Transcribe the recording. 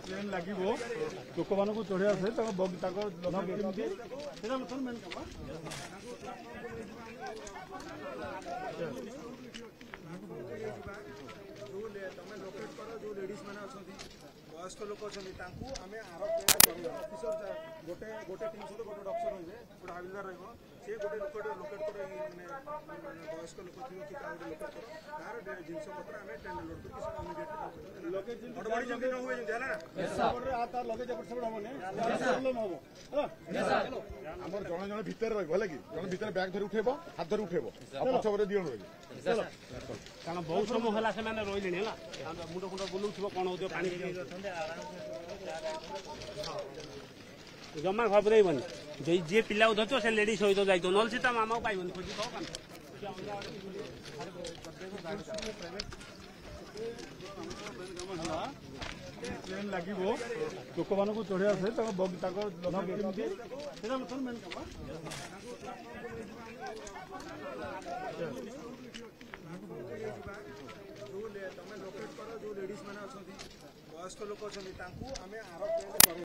train लगे लोक मान चढ़िया से वयस्क लोक अच्छा आम आर अफिसर गोटे गोटे टीम सहित गोटे डॉक्टर रही है गोटे हाविलदार रे गोटे लोक लोकेट कर वयस्क लोक थी कि गोटे लोकेट कर तार जिनस पत्र आम ट्रेन लोड कर जमी न हुए लगेज एपट सेपट हम आम जड़े जड़े भितर रही कि जड़े भितर बैग धरी उठेब हाथ धरी उठेब पछपटे दिए रही कारण बहुत समय है से रही मुंड फुंड बुलाऊ कौन हो पानी जमा घबरेबन जी पिला धर से लेडी सहित जाइए ना सी मामा पाइबन खोजी ट्रेन लगे लोक मान चढ़िया से वयस्क लोक अच्छा आम आर